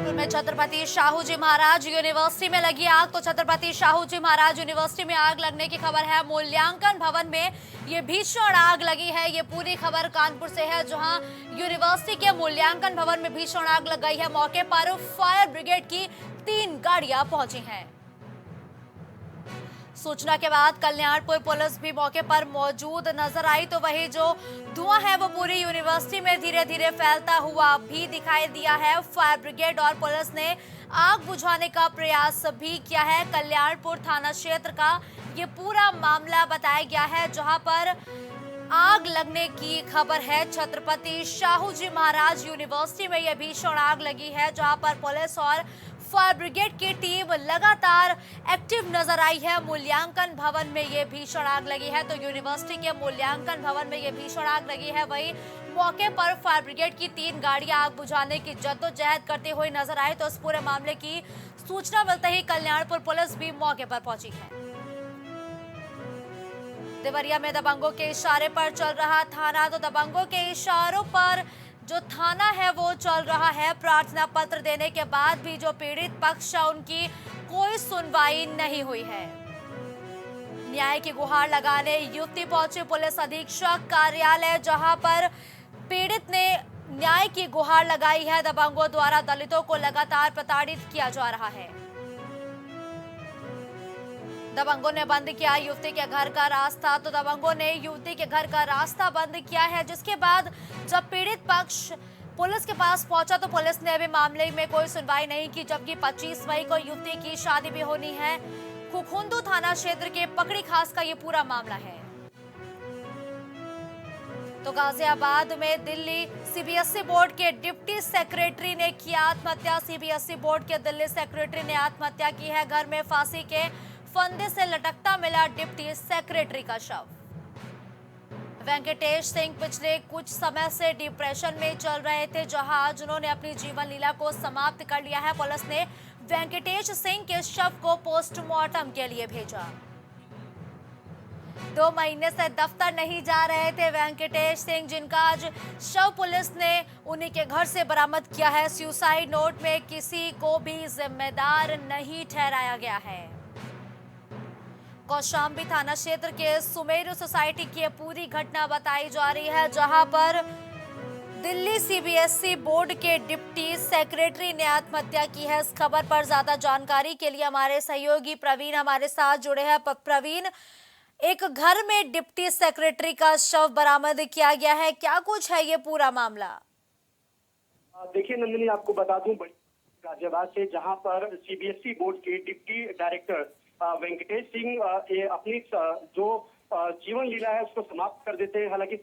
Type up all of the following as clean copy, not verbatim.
जबलपुर में छत्रपति शाहू जी महाराज यूनिवर्सिटी में लगी आग। तो छत्रपति शाहू जी महाराज यूनिवर्सिटी में आग लगने की खबर है। मूल्यांकन भवन में ये भीषण आग लगी है। ये पूरी खबर कानपुर से है, जहां यूनिवर्सिटी के मूल्यांकन भवन में भीषण आग लग गई है। मौके पर फायर ब्रिगेड की 3 गाड़ियां पहुंची हैं। सूचना के बाद कल्याणपुर पुलिस भी मौके पर मौजूद नजर आई। तो वही जो धुआं है वो पूरी यूनिवर्सिटी में धीरे धीरे फैलता हुआ भी दिखाई दिया है। फायर ब्रिगेड और पुलिस ने आग बुझाने का प्रयास भी किया है। कल्याणपुर थाना क्षेत्र का ये पूरा मामला बताया गया है, जहां पर आग लगने की खबर है। छत्रपति शाहू जी महाराज यूनिवर्सिटी में यह भीषण आग लगी है, जहां पर पुलिस और फायर ब्रिगेड की टीम लगातार एक्टिव नजर आई है। मूल्यांकन भवन में यह भीषण आग लगी है। तो यूनिवर्सिटी के मूल्यांकन भवन में यह भीषण आग लगी है। वहीं मौके पर फायर ब्रिगेड की 3 गाड़ियां आग बुझाने की जद्दोजहद करते हुए नजर आई। तो इस पूरे मामले की सूचना मिलते ही कल्याणपुर पुलिस भी मौके पर पहुंची है। देवरिया में दबंगों के इशारे पर चल रहा थाना। तो दबंगों के इशारों पर जो थाना है वो चल रहा है। प्रार्थना पत्र देने के बाद भी जो पीड़ित पक्ष है उनकी कोई सुनवाई नहीं हुई है। न्याय की गुहार लगाने युवती पहुंची पुलिस अधीक्षक कार्यालय, जहां पर पीड़ित ने न्याय की गुहार लगाई है। दबंगों द्वारा दलितों को लगातार प्रताड़ित किया जा रहा है। दबंगों ने बंद किया युवती के घर का रास्ता। तो दबंगों ने युवती के घर का रास्ता बंद किया है, जिसके बाद जब पीड़ित पक्ष पुलिस के पास पहुंचा तो पुलिस ने अभी मामले में कोई सुनवाई नहीं की। जबकि 25 मई को युवती की शादी भी होनी है। खुखुंदू थाना क्षेत्र के पकड़ी खास का ये पूरा मामला है। तो गाजियाबाद में दिल्ली सीबीएसई बोर्ड के डिप्टी सेक्रेटरी ने किया आत्महत्या। सीबीएसई बोर्ड के दिल्ली सेक्रेटरी ने आत्महत्या की है। घर में फांसी के फंदे से लटकता मिला डिप्टी सेक्रेटरी का शव। वेंकटेश सिंह पिछले कुछ समय से डिप्रेशन में चल रहे थे, जहां आज उन्होंने अपनी जीवन लीला को समाप्त कर लिया है। पुलिस ने वेंकटेश सिंह के शव को पोस्टमार्टम के लिए भेजा। 2 महीने से दफ्तर नहीं जा रहे थे वेंकटेश सिंह, जिनका आज शव पुलिस ने उन्हीं के घर से बरामद किया है। सुसाइड नोट में किसी को भी जिम्मेदार नहीं ठहराया गया है। कौशाम्बी थाना क्षेत्र के सुमेरु सोसाइटी की यह पूरी घटना बताई जा रही है, जहां पर दिल्ली सीबीएसई बोर्ड के डिप्टी सेक्रेटरी ने आत्महत्या की है। इस खबर पर ज्यादा जानकारी के लिए हमारे सहयोगी प्रवीण हमारे साथ जुड़े हैं। प्रवीण, एक घर में डिप्टी सेक्रेटरी का शव बरामद किया गया है, क्या कुछ है ये पूरा मामला? देखिए नंदिनी, आपको बता दूं गाजियाबाद से, जहां पर सीबीएसई बोर्ड के डिप्टी डायरेक्टर वेंकटेश सिंह अपनी जो जीवन लीला है उसको समाप्त कर देते हैं। हालांकि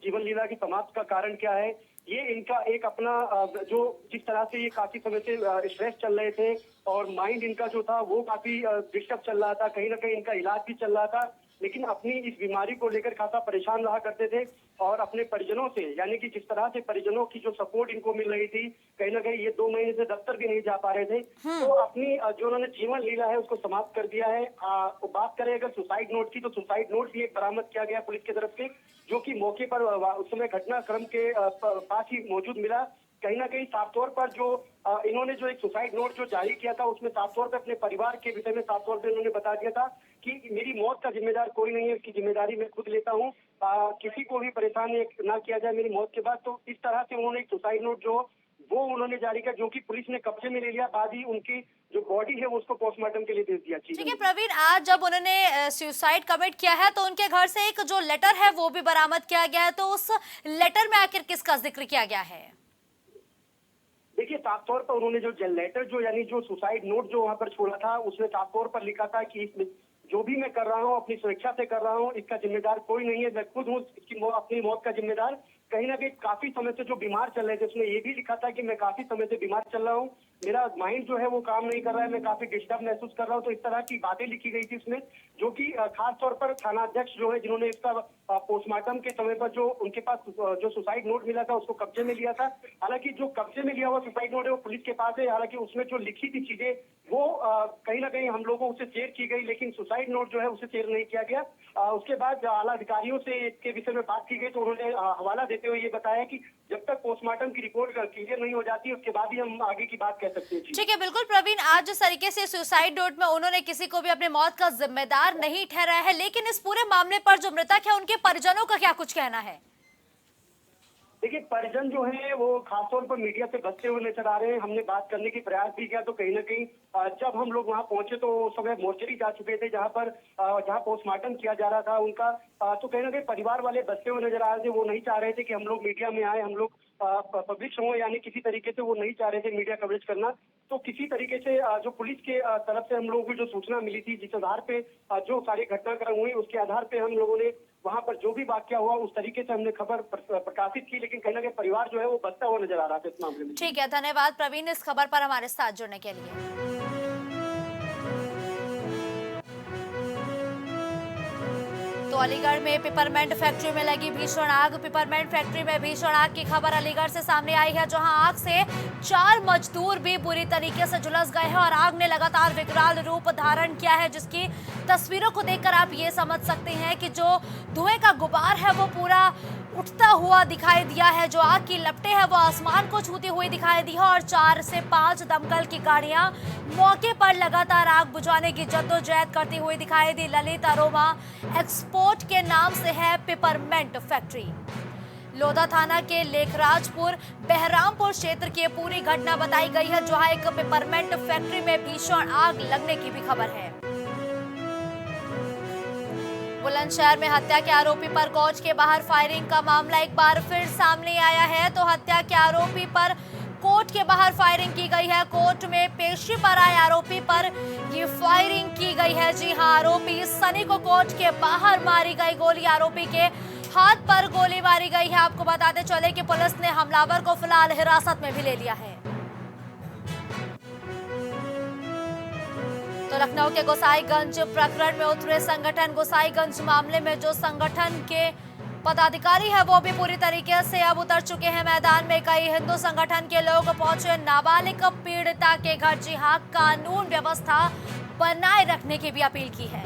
जीवन लीला की समाप्त का कारण क्या है, ये इनका एक अपना जो जिस तरह से ये काफी समय से स्ट्रेस चल रहे थे और माइंड इनका जो था वो काफी डिस्टर्ब चल रहा था। कहीं ना कहीं इनका इलाज भी चल रहा था, लेकिन अपनी इस बीमारी को लेकर खासा परेशान रहा करते थे। और अपने परिजनों से, यानी कि जिस तरह से परिजनों की जो सपोर्ट इनको मिल रही थी, कहीं ना कहीं ये 2 महीने से दफ्तर भी नहीं जा पा रहे थे। तो अपनी जो उन्होंने जीवन लीला है उसको समाप्त कर दिया है। तो बात करें अगर सुसाइड नोट की, तो सुसाइड नोट भी एक बरामद किया गया पुलिस की तरफ से, जो कि मौके पर उस समय घटनाक्रम के पास ही मौजूद मिला। कहीं ना कहीं साफ तौर पर जो इन्होंने जो एक सुसाइड नोट जो जारी किया था, उसमें साफ तौर पर अपने परिवार के विषय में साफ तौर पर इन्होंने बता दिया था कि मेरी मौत का जिम्मेदार कोई नहीं है, इसकी जिम्मेदारी मैं खुद लेता हूँ, किसी को भी परेशान ना किया जाए मेरी मौत के बाद। तो इस तरह से उन्होंने एक सुसाइड नोट जो वो उन्होंने जारी किया, जो कि पुलिस ने कब्जे में ले लिया। बाद ही उनकी जो बॉडी है वो उसको पोस्टमार्टम के लिए भेज दिया। ठीक है प्रवीण, आज जब उन्होंने सुसाइड कमिट किया है तो उनके घर से एक जो लेटर है वो भी बरामद किया गया है। तो उस लेटर में आखिर किसका जिक्र किया गया है? देखिए, साफ तौर पर उन्होंने जो लेटर जो यानी जो सुसाइड नोट जो वहां पर छोड़ा था, उसमें साफ तौर पर लिखा था कि जो भी मैं कर रहा हूँ अपनी सुरक्षा से कर रहा हूँ, इसका जिम्मेदार कोई नहीं है, मैं खुद हूँ अपनी मौत का जिम्मेदार। कहीं ना कहीं काफी समय से जो बीमार चल रहे थे, उसमें ये भी लिखा था कि मैं काफी समय से बीमार चल रहा हूँ, मेरा माइंड जो है वो काम नहीं कर रहा है, मैं काफी डिस्टर्ब महसूस कर रहा हूँ। तो इस तरह की बातें लिखी गई थी इसमें, जो कि खास तौर पर थाना अध्यक्ष जो है, जिन्होंने इसका पोस्टमार्टम के समय पर जो उनके पास जो सुसाइड नोट मिला था उसको कब्जे में लिया था। हालांकि जो कब्जे में लिया हुआ सुसाइड नोट है वो पुलिस के पास है। हालांकि उसमें जो लिखी थी चीजें वो कहीं ना कहीं हम लोगों से शेयर की गई, लेकिन सुसाइड नोट जो है उसे शेयर नहीं किया गया। उसके बाद आला अधिकारियों से इसके विषय में बात की गई, तो उन्होंने हवाला देते हुए ये बताया कि जब तक पोस्टमार्टम की रिपोर्ट क्लियर नहीं हो जाती उसके बाद ही हम आगे की बात कह सकते हैं। ठीक है, बिल्कुल प्रवीण, आज जिस तरीके से सुसाइड नोट में उन्होंने किसी को भी अपने मौत का जिम्मेदार नहीं ठहराया है, लेकिन इस पूरे मामले पर जो मृतक है उनके परिजनों का क्या कुछ कहना है? देखिए, परिजन जो है वो खासतौर पर मीडिया से बचते हुए नजर आ रहे हैं। हमने बात करने की प्रयास भी किया तो कहीं ना कहीं जब हम लोग वहां पहुंचे तो उस समय मोर्चरी जा चुके थे जहां पोस्टमार्टम किया जा रहा था उनका। तो कहीं ना कहीं परिवार वाले बचते हुए नजर आ रहे थे। वो नहीं चाह रहे थे कि हम लोग मीडिया में आए, हम लोग पब्लिक हो, यानी किसी तरीके से वो नहीं चाह रहे थे मीडिया कवरेज करना। तो किसी तरीके से जो पुलिस के तरफ से हम लोगों को जो सूचना मिली थी, जिस आधार पे जो सारी घटनाक्रम हुई उसके आधार पे हम लोगों ने वहां पर जो भी वाकया हुआ उस तरीके से हमने खबर प्रकाशित की, लेकिन कहीं ना कहीं परिवार जो है वो बचता हुआ नजर आ रहा था इस मामले में। ठीक है, धन्यवाद प्रवीण इस खबर पर हमारे साथ जुड़ने के लिए। तो अलीगढ़ में पिपरमेंट फैक्ट्री में लगी भीषण आग। पिपरमेंट फैक्ट्री में भीषण आग की खबर अलीगढ़ से सामने आई है, जहां आग से 4 मजदूर भी बुरी तरीके से झुलस गए हैं और आग ने लगातार विकराल रूप धारण किया है, जिसकी तस्वीरों को देखकर आप ये समझ सकते हैं कि जो धुएं का गुबार है वो पूरा उठता हुआ दिखाई दिया है। जो आग की लपटें हैं वो आसमान को छूती हुई दिखाई दी है और 4 से 5 दमकल की गाड़ियां मौके पर लगातार आग बुझाने की जद्दोजहद करती हुई दिखाई दी। ललित अरोमा एक्सपोर्ट के नाम से है पिपरमेंट फैक्ट्री। लोधा थाना के लेखराजपुर बहरामपुर क्षेत्र की पूरी घटना बताई गई है, जहां एक पिपरमेंट फैक्ट्री में भीषण आग लगने की भी खबर है। बुलंदशहर में हत्या के आरोपी पर कोर्ट के बाहर फायरिंग का मामला एक बार फिर सामने आया है। तो हत्या के आरोपी पर कोर्ट के बाहर फायरिंग की गई है। कोर्ट में पेशी पर आए आरोपी पर ये फायरिंग की गई है। जी हां, आरोपी सनी को कोर्ट के बाहर मारी गई गोली। आरोपी के हाथ पर गोली मारी गई है। आपको बताते चले कि पुलिस ने हमलावर को फिलहाल हिरासत में भी ले लिया है। तो लखनऊ के गोसाईगंज प्रकरण में उतरे संगठन। गोसाईगंज मामले में जो संगठन के पदाधिकारी है वो भी पूरी तरीके से अब उतर चुके हैं मैदान में। कई हिंदू संगठन के लोग पहुंचे नाबालिग पीड़िता के घर। जी हां, कानून व्यवस्था बनाए रखने की भी अपील की है।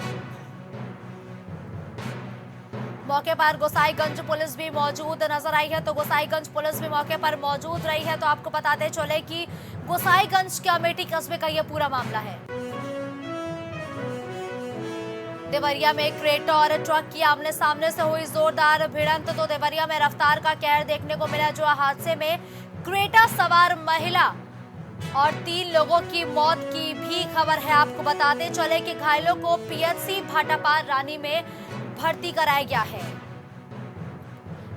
मौके पर गोसाईगंज पुलिस भी मौजूद नजर आई है। तो गोसाईगंज पुलिस भी मौके पर मौजूद रही है। तो आपको बताते चले कि गोसाईगंज के अमेठी कस्बे का यह पूरा मामला है। देवरिया में क्रेटा और ट्रक की आमने सामने से हुई जोरदार भिड़ंत। तो देवरिया में रफ्तार का कहर देखने को मिला, जो हादसे में क्रेटा सवार महिला और 3 लोगों की मौत की भी खबर है। आपको बताते चले कि घायलों को पीएचसी भाटापार रानी में भर्ती कराया गया है।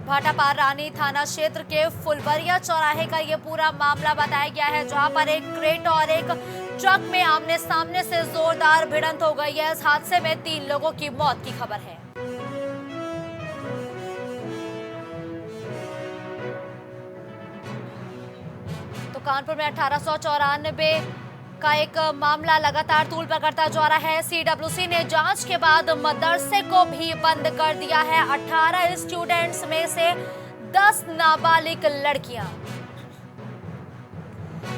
भाटापार रानी थाना क्षेत्र के फुलवरिया चौराहे का ये पूरा मामला बताया गया है, जहां पर एक क्रेटा और एक ट्रक में आमने सामने से जोरदार भिड़ंत हो गई है। इस हादसे में 3 लोगों की मौत की खबर है। तो कानपुर में 1894 का एक मामला लगातार तूल पकड़ता जा रहा है। सीडब्ल्यूसी ने जांच के बाद मदरसे को भी बंद कर दिया है। 18 स्टूडेंट्स में से 10 नाबालिग लड़कियां।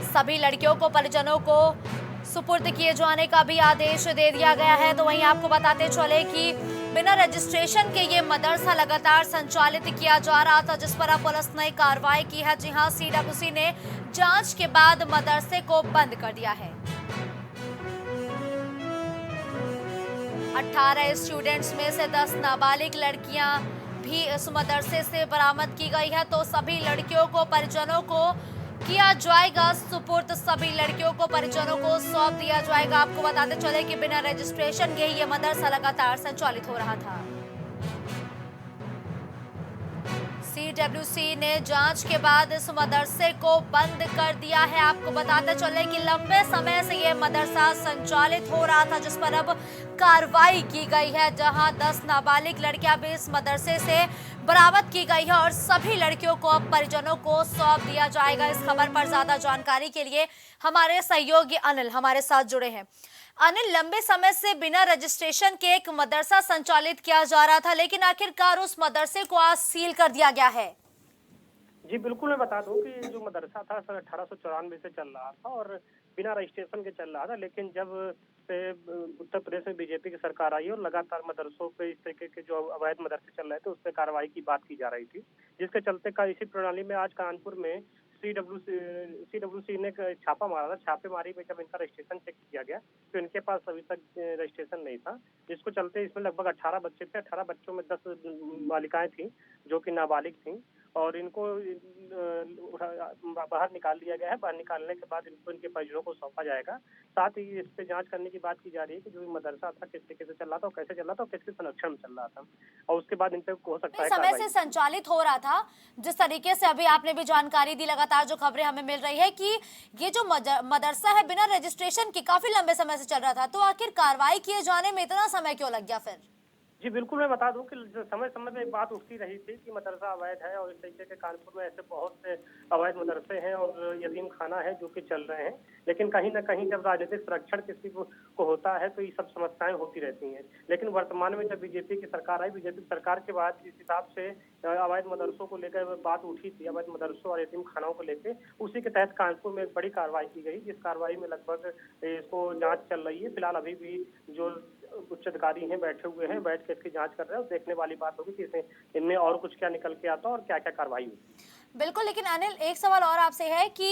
सभी लड़कियों को परिजनों को सुपुर्द किए जाने का भी आदेश दे दिया गया है। तो वहीं आपको बताते चले कि बिना रजिस्ट्रेशन के ये मदरसा लगातार संचालित किया जा रहा था, जिस पर अब पुलिस ने कार्रवाई की है। जी हां, सीडब्ल्यूसी ने जांच के बाद मदरसे को बंद कर दिया है। 18 स्टूडेंट्स में से 10 नाबालिग लड़कियां भी इस मदरसे से बरामद की गई है। तो सभी लड़कियों को परिजनों को किया जाएगा सुपुर्द। सभी लड़कियों को परिजनों को सौंप दिया जाएगा। आपको बताते चले कि बिना रजिस्ट्रेशन के ये मदरसा लगातार संचालित हो रहा था। सीडब्ल्यूसी ने जांच के बाद इस मदरसे को बंद कर दिया है। आपको बताते चले कि लंबे समय से ये मदरसा संचालित हो रहा था, जिस पर अब कार्रवाई की गई है, जहां 10 नाबालिग लड़कियां भी इस मदरसे से बरामद की गई है और सभी लड़कियों को अब परिजनों को सौंप दिया जाएगा। इस खबर पर ज्यादा जानकारी के लिए हमारे सहयोगी अनिल हमारे साथ जुड़े हैं। अनिल, लंबे समय से बिना रजिस्ट्रेशन के एक मदरसा संचालित किया जा रहा था, लेकिन आखिरकार उस मदरसे को आज सील कर दिया गया है। जी, बिल्कुल मैं बता दूँ कि जो मदरसा था सन 1894 से चल रहा था और बिना रजिस्ट्रेशन के चल रहा था। लेकिन जब से उत्तर प्रदेश में बीजेपी की सरकार आई और लगातार मदरसों पे इस तरीके के जो अवैध मदरसे चल रहे थे, उस पे कार्रवाई की बात की जा रही थी। जिसके चलते का इसी प्रणाली में आज कानपुर में सीडब्ल्यूसी ने एक छापा मारा था। छापेमारी में जब इनका रजिस्ट्रेशन चेक किया गया, तो इनके पास अभी तक रजिस्ट्रेशन नहीं था। जिसको चलते इसमें लगभग 18 बच्चे थे। 18 बच्चों में 10 बालिकाएँ थीं, जो कि नाबालिग थीं। और इनको बाहर निकाल लिया गया है। बाहर निकालने के बाद इनको इनके परिजनों को सौंपा जाएगा। साथ ही इस पे जांच करने की बात की जा रही है कि जो मदरसा था किस तरीके से चल रहा था और कैसे चल रहा था और किसके संरक्षण में चल रहा था, और उसके बाद इन पे हो सकता है समय से कार्रवाई। संचालित हो रहा था, जिस तरीके से अभी आपने भी जानकारी दी, लगातार जो खबरें हमें मिल रही है कि ये जो मदरसा है बिना रजिस्ट्रेशन के काफी लंबे समय से चल रहा था, तो आखिर कार्रवाई किए जाने में इतना समय क्यों लग गया फिर? जी, बिल्कुल मैं बता दूं कि समय-समय पे बात उठती रही थी कि मदरसा अवैध है और इस तरीके के कानपुर में ऐसे बहुत से अवैध मदरसे हैं और यतीम खाना है जो कि चल रहे हैं। लेकिन कहीं न कहीं जब राजनीतिक संरक्षण किसी को होता है तो ये सब समस्याएं होती रहती हैं। लेकिन वर्तमान में जब बीजेपी की सरकार आई, बीजेपी सरकार के बाद जिस हिसाब से अवैध मदरसों को लेकर बात उठी थी, अवैध मदरसों और यतीम खानाओं को लेकर, उसी के तहत कानपुर में एक बड़ी कार्रवाई की गई, जिस कार्रवाई में लगभग इसको जाँच चल रही है। फिलहाल अभी भी जो उच्च अधिकारी हैं बैठे हुए हैं, बैठ के इसकी जांच कर रहे हैं और देखने वाली बात होगी कि इनमें और कुछ क्या निकल के आता है और क्या क्या कार्रवाई होगी। बिल्कुल, लेकिन अनिल, एक सवाल और आपसे है कि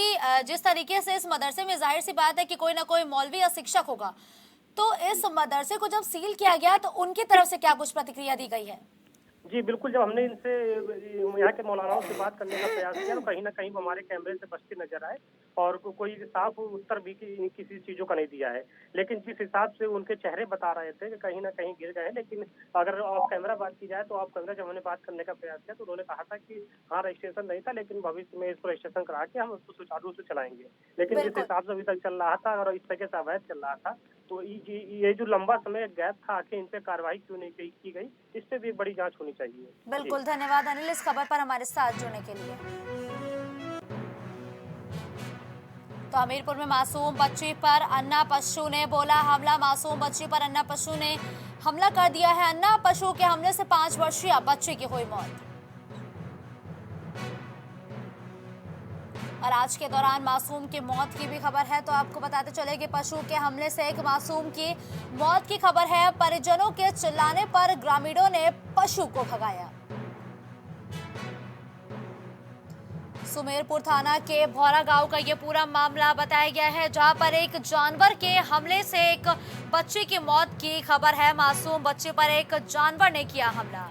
जिस तरीके से इस मदरसे में जाहिर सी बात है कि कोई ना कोई मौलवी या शिक्षक होगा, तो इस मदरसे को जब सील किया गया तो उनकी तरफ से क्या कुछ प्रतिक्रिया दी गई है? जी, बिल्कुल, जब हमने इनसे यहाँ के मौलानाओं से बात करने का प्रयास किया तो कहीं न कहीं वो हमारे कैमरे से बचते नज़र आए और कोई साफ उत्तर भी किसी चीज़ों का नहीं दिया है। लेकिन जिस हिसाब से उनके चेहरे बता रहे थे कि कहीं न कहीं गिर गए हैं। लेकिन अगर ऑफ कैमरा बात की जाए तो ऑफ कैमरा जब हमने बात करने का प्रयास किया तो उन्होंने कहा था कि हाँ, रजिस्ट्रेशन नहीं था, लेकिन भविष्य में इसको रजिस्ट्रेशन करा के हम उसको सुचारू रूप से चलाएँगे। लेकिन जिस बिल्कुल। हिसाब से अभी तक चल रहा था और इस तरीके से अवैध चल रहा था, तो ये जो लंबा समय गैप था, आखिर इन पे कार्रवाई क्यों नहीं की गई, इस पे भी एक बड़ी जाँच होनी चाहिए। बिल्कुल, धन्यवाद अनिल इस खबर पर हमारे साथ जुड़ने के लिए। तो हमीरपुर में मासूम बच्ची पर अन्ना पशु ने बोला हमला। मासूम बच्ची पर अन्ना पशु ने हमला कर दिया है। अन्ना पशु के हमले से 5 वर्षीय बच्ची की हुई मौत। और आज के दौरान मासूम की मौत की भी खबर है, तो आपको बताते चले कि पशु के हमले से एक मासूम की मौत की खबर है। परिजनों के चिल्लाने पर ग्रामीणों ने पशु को भगाया। सुमेरपुर थाना के भौरा गांव का ये पूरा मामला बताया गया है, जहां पर एक जानवर के हमले से एक बच्ची की मौत की खबर है। मासूम बच्ची पर एक जानवर ने किया हमला।